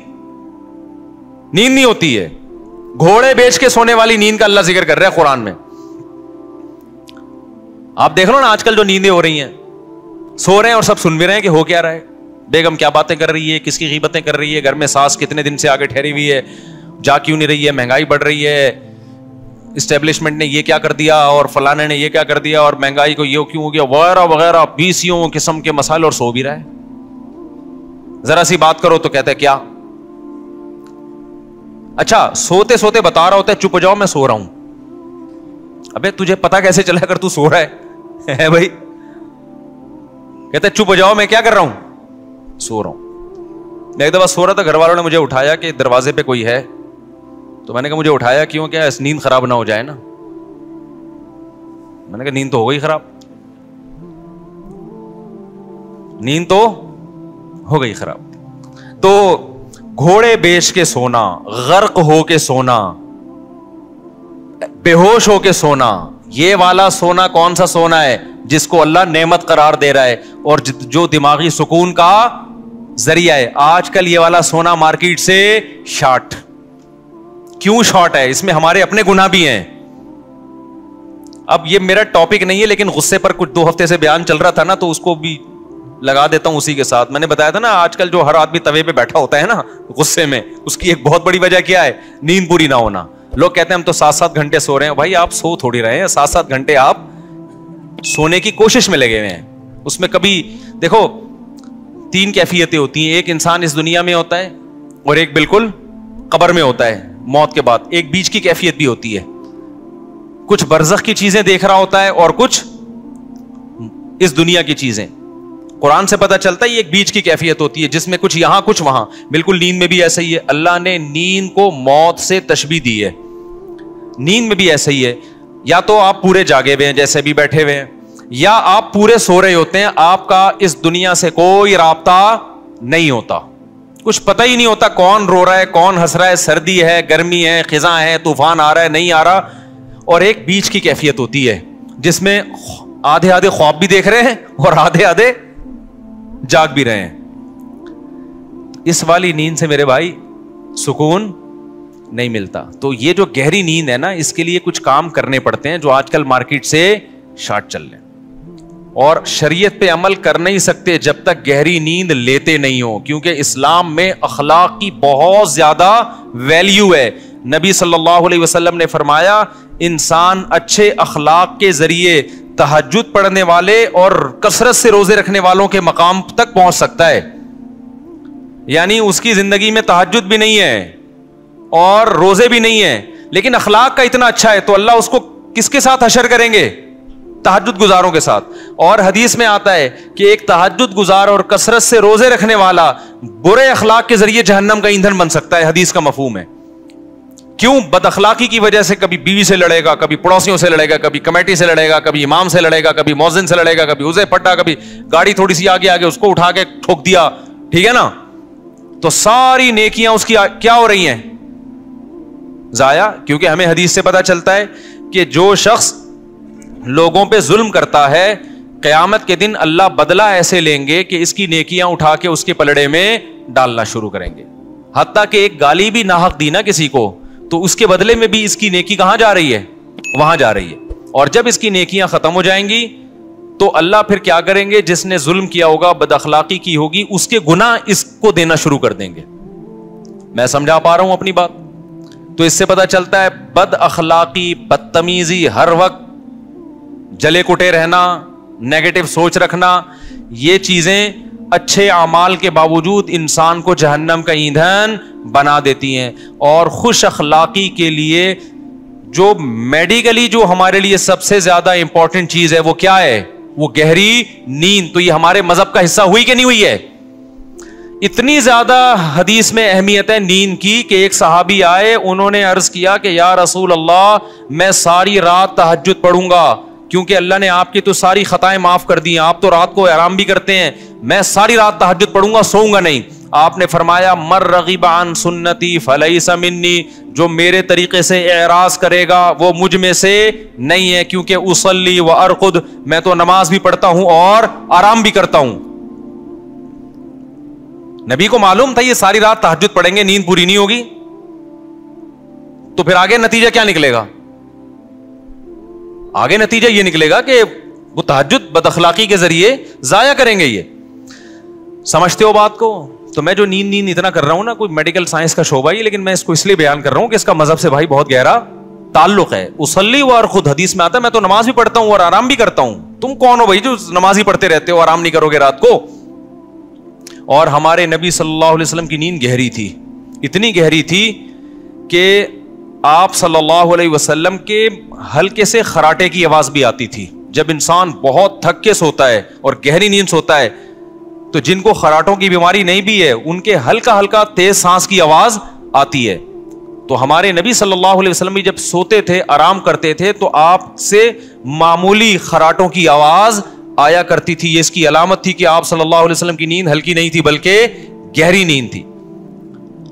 نہیں ہوتی ہے. گھوڑے بیچ کے سونے والی نیند کا اللہ ذکر کر رہا ہے قرآن میں. آپ دیکھ لو نا آج کل جو نیندیں ہو رہی ہیں, سو رہے ہیں اور سب سن بھی رہے ہیں کہ ہو کیا رہا ہے, بیگم کیا باتیں کر رہی ہے, کس کی غیبتیں کر رہی ہے, گھر میں ساس کتنے دن سے آگے ٹھہری ہوئی ہے, جا کیوں نہیں رہی ہے, مہنگائی بڑھ رہی ہے, اسٹیبلشمنٹ نے یہ کیا کر دیا اور فلانے نے یہ کیا کر دیا اور مہنگائی کو یہ کیوں ہو گیا وغیرہ وغیرہ, 20 قسم کے مسائل, اور سو بھی رہا ہے. ذرا سی بات کرو تو کہتے ہیں کیا. اچھا سوتے سوتے بتا رہا ہوتا ہے چپ ہو جاؤ میں سو رہا ہوں. ابے تجھے پتا کیسے چلا اگر تو سو رہا ہے بھائی؟ کہتا ہے چپ ہو جاؤ, میں کیا کر رہا ہوں, سو رہا ہوں. میں ایک دفعہ سو رہا تھا, گھر والوں نے مجھے اٹھایا کہ دروازے پہ کوئی ہے, تو میں نے کہا مجھے اٹھایا کیوں, کیا نیند خراب نہ ہو جائے نا. میں نے کہا نیند تو ہو گئی خراب, نیند تو ہو گئی خراب. تو گھوڑے بیچ کے سونا, غرق ہو کے سونا, بے ہوش ہو کے سونا, یہ والا سونا کون سا سونا ہے جس کو اللہ نعمت قرار دے رہا ہے اور جو دماغی سکون کا ذریعہ ہے. آج کل یہ والا سونا مارکیٹ سے شارٹ. کیوں شارٹ ہے؟ اس میں ہمارے اپنے گناہ بھی ہیں. اب یہ میرا ٹاپک نہیں ہے, لیکن غصے پر کچھ 2 ہفتے سے بیان چل رہا تھا نا, تو اس کو بھی لگا دیتا ہوں اسی کے ساتھ. میں نے بتایا تھا نا آج کل جو ہر آدمی توے پہ بیٹھا ہوتا ہے نا غصے میں, اس کی ایک بہت بڑی وجہ کیا ہے؟ نیند پوری نہ ہونا. لوگ کہتے ہیں ہم تو 7-7 گھنٹے سو رہے ہیں. بھائی آپ سو تھوڑی رہے ہیں, 7-7 گھنٹے آپ سونے کی کوشش میں لگے ہوئے ہیں. اس میں کبھی دیکھو 3 کیفیتیں ہوتی ہیں. ایک انسان اس دنیا میں ہوتا ہے اور ایک بالکل قبر میں ہوتا ہے موت کے بعد. ایک بیچ کی کیفیت بھی ہوتی ہے, کچھ برزخ کی چیزیں دیکھ رہا ہوتا ہے اور کچھ اس دنیا کی چیزیں. قرآن سے پتہ چلتا ہے یہ ایک بیچ کی کیفیت ہوتی ہے جس میں کچھ یہاں کچھ وہاں. بالکل نیند میں بھی ایسا ہی ہے. اللہ نے نیند کو موت سے تشبیہ دی ہے. نیند میں بھی ایسا ہی ہے, یا تو آپ پورے جاگے ہوئے ہیں جیسے بھی بیٹھے ہوئے ہیں, یا آپ پورے سو رہے ہوتے ہیں. آپ کا اس دنیا سے کوئی رابطہ نہیں ہوتا, کچھ پتہ ہی نہیں ہوتا کون رو رہا ہے کون ہنس رہا ہے, سردی ہے گرمی ہے خزاں ہے طوفان آ رہا ہے نہیں آ رہا. اور ایک بیچ کی کیفیت ہوتی ہے جس میں آدھے آدھے خواب بھی دیکھ رہے ہیں اور آدھے آدھے جاگ بھی رہے ہیں. اس والی نیند سے میرے بھائی سکون نہیں ملتا. تو یہ جو گہری نیند ہے نا, اس کے لیے کچھ کام کرنے پڑتے ہیں جو آج کل مارکیٹ سے شارٹ چل رہے ہیں. اور شریعت پہ عمل کر نہیں سکتے جب تک گہری نیند لیتے نہیں ہو, کیونکہ اسلام میں اخلاق کی بہت زیادہ ویلیو ہے. نبی صلی اللہ علیہ وسلم نے فرمایا انسان اچھے اخلاق کے ذریعے تہجد پڑھنے والے اور کثرت سے روزے رکھنے والوں کے مقام تک پہنچ سکتا ہے. یعنی اس کی زندگی میں تہجد بھی نہیں ہے اور روزے بھی نہیں ہیں, لیکن اخلاق کا اتنا اچھا ہے, تو اللہ اس کو کس کے ساتھ حشر کریں گے؟ تہجد گزاروں کے ساتھ. اور حدیث میں آتا ہے کہ ایک تہجد گزار اور کثرت سے روزے رکھنے والا برے اخلاق کے ذریعے جہنم کا ایندھن بن سکتا ہے. حدیث کا مفہوم ہے. کیوں؟ بد اخلاقی کی وجہ سے کبھی بیوی سے لڑے گا, کبھی پڑوسیوں سے لڑے گا, کبھی کمیٹی سے لڑے گا, کبھی امام سے لڑے گا, کبھی مؤذن سے لڑے گا, کبھی اسے پٹا, کبھی گاڑی تھوڑی سی آگے آگے اس کو اٹھا کے ٹھوک دیا, ٹھیک ہے نا, تو ساری نیکیاں اس کی کیا ہو رہی ہیں؟ ضائع. کیونکہ ہمیں حدیث سے پتا چلتا ہے کہ جو شخص لوگوں پہ ظلم کرتا ہے قیامت کے دن اللہ بدلہ ایسے لیں گے کہ اس کی نیکیاں اٹھا کے اس کے پلڑے میں ڈالنا شروع کریں گے. حتیٰ کہ ایک گالی بھی ناحق دی نا کسی کو, تو اس کے بدلے میں بھی اس کی نیکی کہاں جا رہی ہے؟ وہاں جا رہی ہے. اور جب اس کی نیکیاں ختم ہو جائیں گی تو اللہ پھر کیا کریں گے؟ جس نے ظلم کیا ہوگا, بد اخلاقی کی ہوگی, اس کے گناہ اس کو دینا شروع کر دیں گے. میں سمجھا پا رہا ہوں اپنی بات؟ تو اس سے پتا چلتا ہے بد اخلاقی, بدتمیزی, ہر وقت جلے کٹے رہنا, نیگیٹو سوچ رکھنا, یہ چیزیں اچھے اعمال کے باوجود انسان کو جہنم کا ایندھن بنا دیتی ہیں. اور خوش اخلاقی کے لیے جو میڈیکلی جو ہمارے لیے سب سے زیادہ امپورٹنٹ چیز ہے وہ کیا ہے؟ وہ گہری نیند. تو یہ ہمارے مذہب کا حصہ ہوئی کہ نہیں ہوئی ہے؟ اتنی زیادہ حدیث میں اہمیت ہے نیند کی کہ ایک صحابی آئے, انہوں نے عرض کیا کہ یا رسول اللہ میں ساری رات تہجد پڑھوں گا, کیونکہ اللہ نے آپ کی تو ساری خطائیں معاف کر دی ہیں, آپ تو رات کو آرام بھی کرتے ہیں, میں ساری رات تہجد پڑھوں گا, سوؤں گا نہیں. آپ نے فرمایا مر رغب عن سنتی فلیس منی, جو میرے طریقے سے اعراض کرے گا وہ مجھ میں سے نہیں ہے, کیونکہ اصلی و ارقد, میں تو نماز بھی پڑھتا ہوں اور آرام بھی کرتا ہوں. نبی کو معلوم تھا یہ ساری رات تہجد پڑھیں گے, نیند پوری نہیں ہوگی, تو پھر آگے نتیجہ کیا نکلے گا؟ آگے نتیجہ یہ نکلے گا کہ وہ تہجد بد اخلاقی کے ذریعے ضائع کریں گے. یہ سمجھتے ہو بات کو؟ تو میں جو نیند اتنا کر رہا ہوں نا, کوئی میڈیکل سائنس کا شعبہ ہی, لیکن میں اس کو اس لیے بیان کر رہا ہوں کہ اس کا مذہب سے بھائی بہت گہرا تعلق ہے. اصلی و ارقد حدیث میں آتا ہے میں تو نماز بھی پڑھتا ہوں اور آرام بھی کرتا ہوں. تم کون ہو بھائی جو نماز ہی پڑھتے رہتے ہو, آرام نہیں کرو گے رات کو؟ اور ہمارے نبی صلی اللہ علیہ وسلم کی نیند گہری تھی, اتنی گہری تھی کہ آپ صلی اللہ علیہ وسلم کے ہلکے سے خراٹے کی آواز بھی آتی تھی. جب انسان بہت تھک کے سوتا ہے اور گہری نیند سوتا ہے تو جن کو خراٹوں کی بیماری نہیں بھی ہے ان کے ہلکا ہلکا تیز سانس کی آواز آتی ہے. تو ہمارے نبی صلی اللہ علیہ وسلم بھی جب سوتے تھے, آرام کرتے تھے, تو آپ سے معمولی خراٹوں کی آواز آیا کرتی تھی. یہ اس کی علامت تھی کہ آپ صلی اللہ علیہ وسلم کی نیند ہلکی نہیں تھی بلکہ گہری نیند تھی.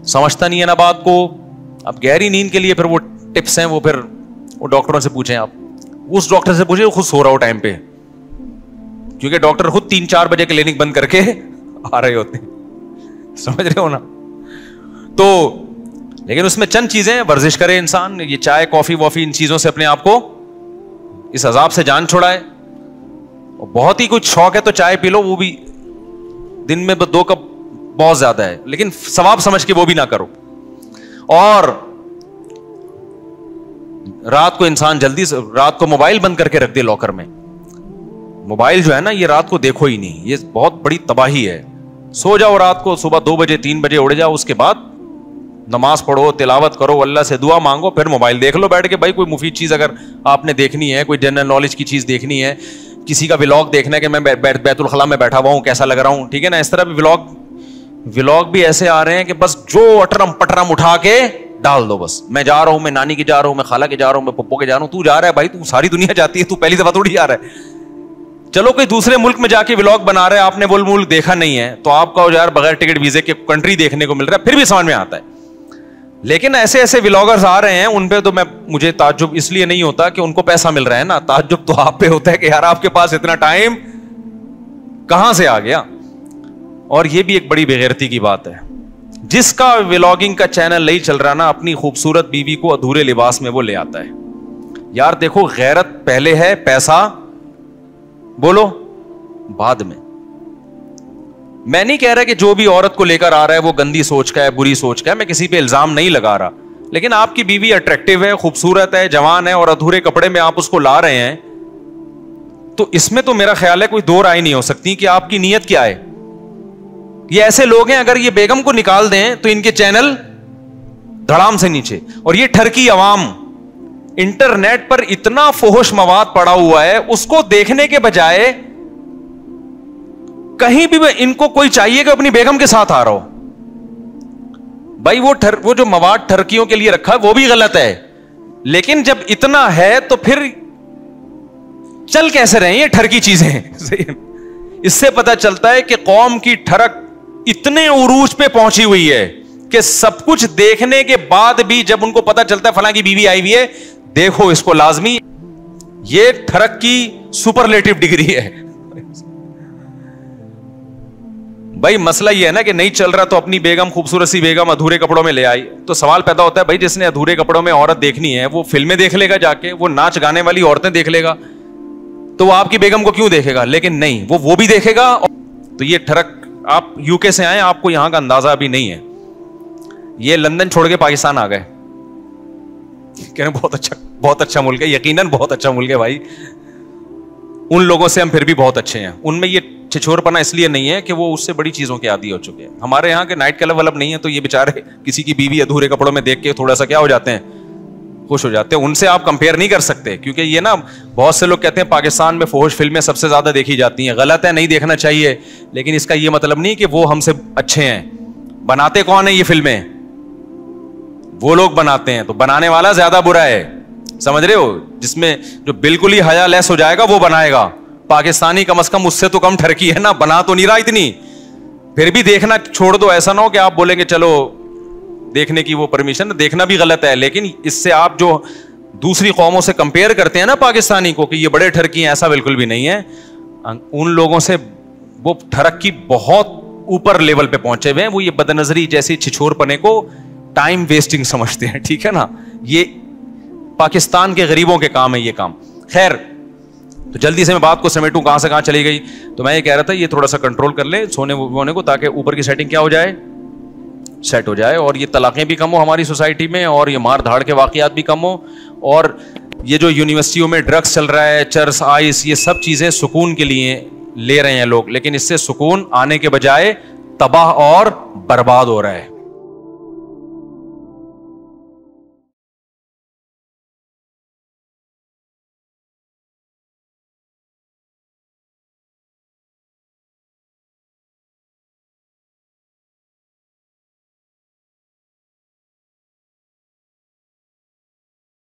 سمجھتا نہیں ہے نا بات کو. اب گہری نیند کے لیے پھر وہ ٹپس ہیں, وہ پھر وہ ڈاکٹروں سے پوچھیں. آپ اس ڈاکٹر سے پوچھیں خود سو رہا ہو ٹائم پہ, کیونکہ ڈاکٹر خود 3-4 بجے کلینک بند کر کے آ رہے ہوتے ہیں, سمجھ رہے ہو نا. تو لیکن اس میں چند چیزیں, ورزش کرے انسان, یہ چائے کافی وافی ان چیزوں سے اپنے آپ کو اس عذاب سے جان چھڑائے. بہت ہی کچھ شوق ہے تو چائے پی لو, وہ بھی دن میں 2 کپ بہت زیادہ ہے, لیکن ثواب سمجھ کے وہ بھی نہ کرو. اور رات کو انسان جلدی سے رات کو موبائل بند کر کے رکھ دے لاکر میں. موبائل جو ہے نا یہ رات کو دیکھو ہی نہیں, یہ بہت بڑی تباہی ہے. سو جاؤ رات کو, صبح 2 بجے 3 بجے اڑ جاؤ, اس کے بعد نماز پڑھو, تلاوت کرو, اللہ سے دعا مانگو, پھر موبائل دیکھ لو بیٹھ کے. بھائی کوئی مفید چیز اگر آپ نے دیکھنی ہے, کوئی جنرل نالج کی چیز دیکھنی ہے, کسی کا ولاگ دیکھنا ہے کہ میں بیت الخلاء میں بیٹھا ہوا ہوں کیسا لگ رہا ہوں, ٹھیک ہے نا. اس طرح بھی ولاگ بھی ایسے آ رہے ہیں کہ بس جو اٹرم پٹرم اٹھا کے ڈال دو. بس میں جا رہا ہوں, میں نانی کے جا رہا ہوں, میں خالہ کے جا رہا ہوں, میں پپو کے جا رہا ہوں. تو جا رہا ہے بھائی, تو ساری دنیا جاتی ہے, تو پہلی دفعہ تھوڑی جا رہا ہے. چلو کوئی دوسرے ملک میں جا کے ولاگ بنا رہا ہے, آپ نے وہ ملک دیکھا نہیں ہے, تو آپ کا یار بغیر ٹکٹ ویزے کے کنٹری دیکھنے کو مل رہا ہے, پھر بھی سمجھ میں آتا ہے. لیکن ایسے ایسے ولاگرز آ رہے ہیں, ان پہ تو مجھے تعجب اس لیے نہیں ہوتا کہ ان کو پیسہ مل رہا ہے نا, تعجب تو آپ پہ ہوتا ہے کہ یار آپ کے پاس اتنا ٹائم کہاں سے آ گیا. اور یہ بھی ایک بڑی بےغیرتی کی بات ہے, جس کا ولاگنگ کا چینل نہیں چل رہا نا, اپنی خوبصورت بیوی کو ادھورے لباس میں وہ لے آتا ہے. یار دیکھو, غیرت پہلے ہے, پیسہ بولو بعد میں. میں نہیں کہہ رہا کہ جو بھی عورت کو لے کر آ رہا ہے وہ گندی سوچ کا ہے, بری سوچ کا ہے, میں کسی پہ الزام نہیں لگا رہا. لیکن آپ کی بیوی اٹریکٹیو ہے, خوبصورت ہے, جوان ہے, اور ادھورے کپڑے میں آپ اس کو لا رہے ہیں, تو اس میں تو میرا خیال ہے کوئی دو رائے نہیں ہو سکتی کہ آپ کی نیت کیا ہے. یہ ایسے لوگ ہیں, اگر یہ بیگم کو نکال دیں تو ان کے چینل دھڑام سے نیچے. اور یہ ٹھرکی عوام, انٹرنیٹ پر اتنا فحش مواد پڑا ہوا ہے, اس کو دیکھنے کے بجائے کہیں بھی ان کو کوئی چاہیے کہ اپنی بیگم کے ساتھ آ رہا ہو. بھائی وہ جو مواد ٹھرکیوں کے لیے رکھا ہے وہ بھی غلط ہے, لیکن جب اتنا ہے تو پھر چل کیسے رہے یہ ٹھرکی چیزیں. اس سے پتا چلتا ہے کہ قوم کی ٹھرک اتنے عروج پہ پہنچی ہوئی ہے کہ سب کچھ دیکھنے کے بعد بھی جب ان کو پتا چلتا ہے فلاں کی بیوی آئی ہوئی ہے, دیکھو اس کو لازمی. یہ ٹھرک کی سپرلیٹو ڈگری ہے. بھائی مسئلہ یہ ہے نا کہ نہیں چل رہا تو اپنی بیگم, خوبصورت سی بیگم ادھورے کپڑوں میں لے آئی. تو سوال پیدا ہوتا ہے بھائی جس نے ادھورے کپڑوں میں عورت دیکھنی ہے وہ فلمیں دیکھ لے گا, جا کے وہ ناچ گانے والی عورتیں دیکھ لے گا, تو وہ آپ کی بیگم کو کیوں دیکھے گا؟ لیکن نہیں, وہ بھی دیکھے گا. تو یہ ٹھرک, آپ یو کے سے آئے, آپ کو یہاں کا اندازہ ابھی نہیں ہے. یہ لندن چھوڑ کے پاکستان آ گئے, کہہ رہے بہت اچھا ملک ہے. یقیناً بہت اچھا ملک ہے بھائی, ان لوگوں سے ہم پھر بھی بہت اچھے ہیں. ان میں یہ چھچور پنا اس لیے نہیں ہے کہ وہ اس سے بڑی چیزوں کے عادی ہو چکے ہیں. ہمارے یہاں کے نائٹ کلب ولب نہیں ہے, تو یہ بیچارے کسی کی بیوی ادھورے کپڑوں میں دیکھ کے تھوڑا سا کیا ہو جاتے ہیں, خوش ہو جاتے ہیں. ان سے آپ کمپیئر نہیں کر سکتے, کیونکہ یہ نا بہت سے لوگ کہتے ہیں پاکستان میں فحش فلمیں سب سے زیادہ دیکھی جاتی ہیں. غلط ہے, نہیں دیکھنا چاہیے, لیکن اس کا یہ مطلب نہیں کہ وہ ہم سے اچھے ہیں. بناتے کون ہیں یہ فلمیں؟ وہ لوگ بناتے ہیں. تو بنانے والا زیادہ برا ہے, سمجھ رہے ہو؟ جس میں جو بالکل ہی حیا لیس ہو جائے گا وہ بنائے گا. پاکستانی کم از کم اس سے تو کم ٹھرکی ہے نا, بنا تو نہیں رہا اتنی, پھر بھی دیکھنا چھوڑ دو. ایسا نہ ہو کہ آپ بولیں گے چلو دیکھنے کی وہ پرمیشن, دیکھنا بھی غلط ہے, لیکن اس سے آپ جو دوسری قوموں سے کمپیئر کرتے ہیں نا پاکستانی کو کہ یہ بڑے ٹھرکی ہیں, ایسا بالکل بھی نہیں ہے. ان لوگوں سے وہ ٹھرک کی بہت اوپر لیول پہ پہنچے ہوئے ہیں. وہ یہ بدنظری جیسی چھچور پنے کو ٹائم ویسٹنگ سمجھتے ہیں, ٹھیک ہے نا. یہ پاکستان کے غریبوں کے کام ہے یہ کام. خیر, تو جلدی سے میں بات کو سمیٹوں, کہاں سے کہاں چلی گئی. تو میں یہ کہہ رہا تھا یہ تھوڑا سا کنٹرول کر لیں سونے وونے کو, تاکہ اوپر کی سیٹنگ کیا ہو جائے, سیٹ ہو جائے, اور یہ طلاقیں بھی کم ہو ہماری سوسائٹی میں, اور یہ مار دھاڑ کے واقعات بھی کم ہو, اور یہ جو یونیورسٹیوں میں ڈرگس چل رہا ہے, چرس, آئس, یہ سب چیزیں سکون کے لیے لے رہے ہیں لوگ, لیکن اس سے سکون آنے کے بجائے تباہ اور برباد ہو رہا ہے.